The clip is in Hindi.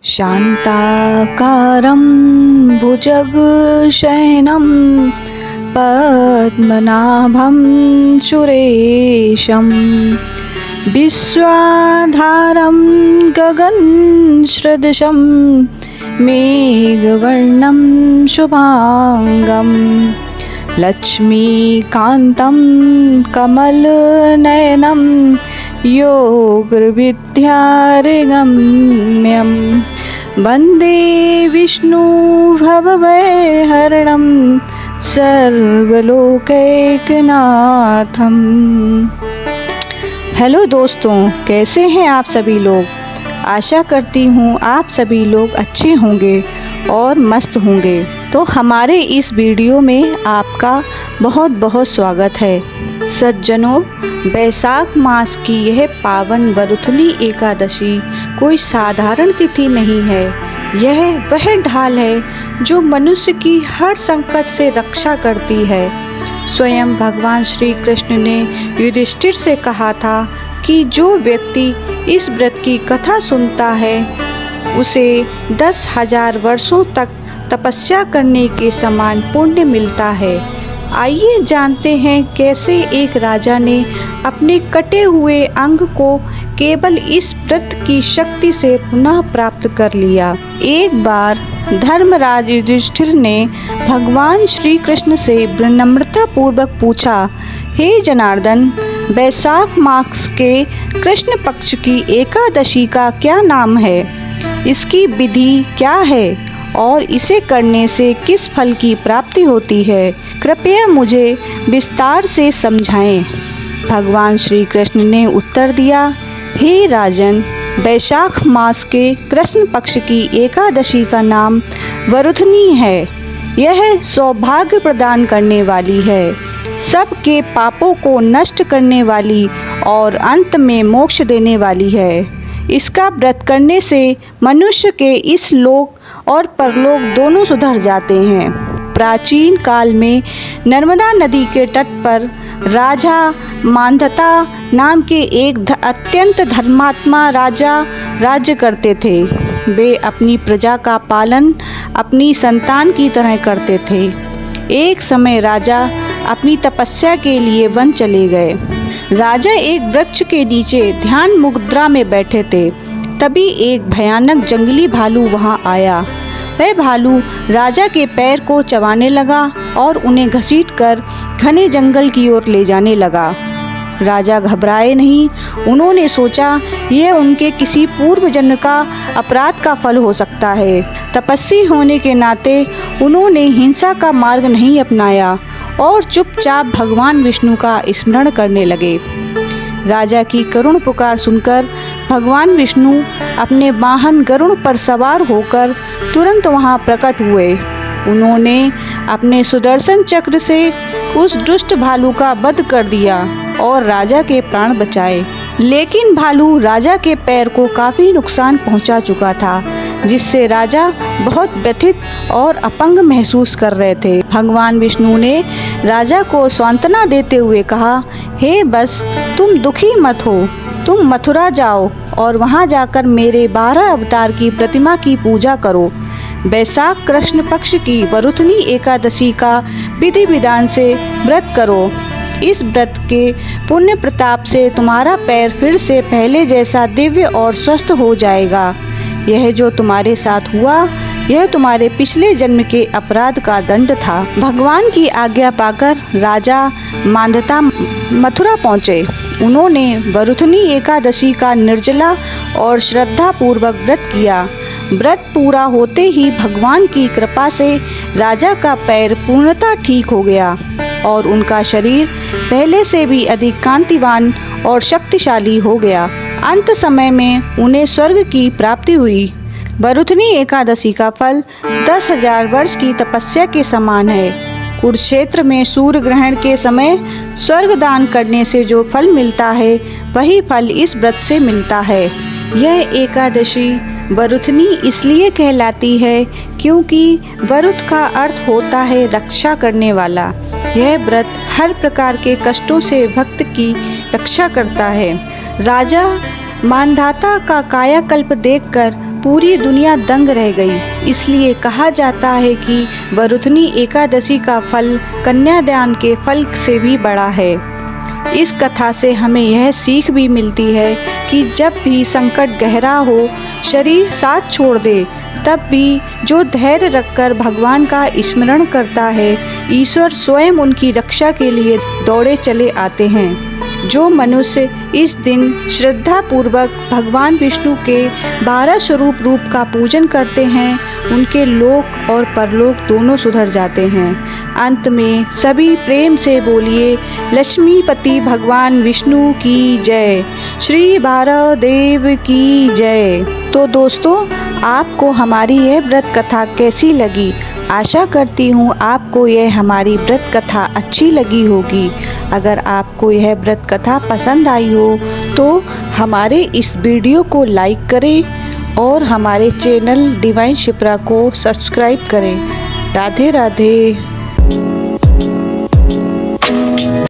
शान्ताकारं भुजगशयनं पद्मनाभं सुरेशं विश्वाधारं गगनसदृशं मेघवर्णं शुभांगं लक्ष्मीकान्तं कमलनयनं योगविद्यारिगम्यं वन्दे विष्णु भवभयहरणं सर्वलोकैकनाथम। हेलो दोस्तों, कैसे हैं आप सभी लोग। आशा करती हूँ आप सभी लोग अच्छे होंगे और मस्त होंगे। तो हमारे इस वीडियो में आपका बहुत बहुत स्वागत है। सज्जनों, बैसाख मास की यह पावन वरुथली एकादशी कोई साधारण तिथि नहीं है। यह वह ढाल है जो मनुष्य की हर संकट से रक्षा करती है। स्वयं भगवान श्री कृष्ण ने युधिष्ठिर से कहा था कि जो व्यक्ति इस व्रत की कथा सुनता है उसे 10,000 वर्षों तक तपस्या करने के समान पुण्य मिलता है। आइए जानते हैं कैसे एक राजा ने अपने कटे हुए अंग को केवल इस व्रत की शक्ति से पुनः प्राप्त कर लिया। एक बार धर्मराज युधिष्ठिर ने भगवान श्री कृष्ण से विनम्रता पूर्वक पूछा, हे जनार्दन, बैसाख मास के कृष्ण पक्ष की एकादशी का क्या नाम है? इसकी विधि क्या है और इसे करने से किस फल की प्राप्ति होती है? कृपया मुझे विस्तार से समझाएं। भगवान श्री कृष्ण ने उत्तर दिया, हे राजन, बैसाख मास के कृष्ण पक्ष की एकादशी का नाम वरुथनी है। यह सौभाग्य प्रदान करने वाली है, सबके पापों को नष्ट करने वाली और अंत में मोक्ष देने वाली है। इसका व्रत करने से मनुष्य के इस लोक और परलोक दोनों सुधर जाते हैं। प्राचीन काल में नर्मदा नदी के तट पर राजा मांधाता नाम के एक अत्यंत धर्मात्मा राजा राज्य करते थे। वे अपनी प्रजा का पालन अपनी संतान की तरह करते थे। एक समय राजा अपनी तपस्या के लिए वन चले गए। राजा एक वृक्ष के नीचे ध्यान मुद्रा में बैठे थे। तभी एक भयानक जंगली भालू वहां आया। वह भालू राजा के पैर को चबाने लगा और उन्हें घसीटकर घने जंगल की ओर ले जाने लगा। राजा घबराए नहीं। उन्होंने सोचा, यह उनके किसी पूर्व जन्म का अपराध का फल हो सकता है। तपस्वी होने के नाते उन्होंने हिंसा का मार्ग नहीं अपनाया और चुपचाप भगवान विष्णु का स्मरण करने लगे। राजा की करुण पुकार सुनकर भगवान विष्णु अपने वाहन गरुड़ पर सवार होकर तुरंत वहां प्रकट हुए। उन्होंने अपने सुदर्शन चक्र से उस दुष्ट भालू का वध कर दिया और राजा के प्राण बचाए। लेकिन भालू राजा के पैर को काफी नुकसान पहुंचा चुका था, जिससे राजा बहुत व्यथित और अपंग महसूस कर रहे थे। भगवान विष्णु ने राजा को सांत्वना देते हुए कहा, हे बस, तुम दुखी मत हो। तुम मथुरा जाओ और वहां जाकर मेरे 12 अवतार की प्रतिमा की पूजा करो। बैसाख कृष्ण पक्ष की वरुथनी एकादशी का विधि विधान से व्रत करो। इस व्रत के पुण्य प्रताप से तुम्हारा पैर फिर से पहले जैसा दिव्य और स्वस्थ हो जाएगा। यह जो तुम्हारे साथ हुआ, यह तुम्हारे पिछले जन्म के अपराध का दंड था। भगवान की आज्ञा पाकर राजा मांधाता मथुरा पहुँचे। उन्होंने वरुथनी एकादशी का निर्जला और श्रद्धा पूर्वक व्रत किया। व्रत पूरा होते ही भगवान की कृपा से राजा का पैर पूर्णतः ठीक हो गया और उनका शरीर पहले से भी अधिक कांतिवान और शक्तिशाली हो गया। अंत समय में उन्हें स्वर्ग की प्राप्ति हुई। वरुथनी एकादशी का फल 10,000 वर्ष की तपस्या के समान है। कुरुक्षेत्र में सूर्य ग्रहण के समय स्वर्ग दान करने से जो फल मिलता है, वही फल इस व्रत से मिलता है। यह एकादशी वरुथनी इसलिए कहलाती है क्योंकि वरुथ का अर्थ होता है रक्षा करने वाला। यह व्रत हर प्रकार के कष्टों से भक्त की रक्षा करता है। राजा मांधाता का कायाकल्प देखकर पूरी दुनिया दंग रह गई। इसलिए कहा जाता है कि वरुथनी एकादशी का फल कन्यादान के फल से भी बड़ा है। इस कथा से हमें यह सीख भी मिलती है कि जब भी संकट गहरा हो, शरीर साथ छोड़ दे, तब भी जो धैर्य रखकर भगवान का स्मरण करता है, ईश्वर स्वयं उनकी रक्षा के लिए दौड़े चले आते हैं। जो मनुष्य इस दिन श्रद्धा पूर्वक भगवान विष्णु के 12 स्वरूप रूप का पूजन करते हैं, उनके लोक और परलोक दोनों सुधर जाते हैं। अंत में सभी प्रेम से बोलिए लक्ष्मीपति भगवान विष्णु की जय, श्री भैरव देव की जय। तो दोस्तों, आपको हमारी यह व्रत कथा कैसी लगी? आशा करती हूँ आपको यह हमारी व्रत कथा अच्छी लगी होगी। अगर आपको यह व्रत कथा पसंद आई हो तो हमारे इस वीडियो को लाइक करें और हमारे चैनल डिवाइन शिप्रा को सब्सक्राइब करें। राधे राधे।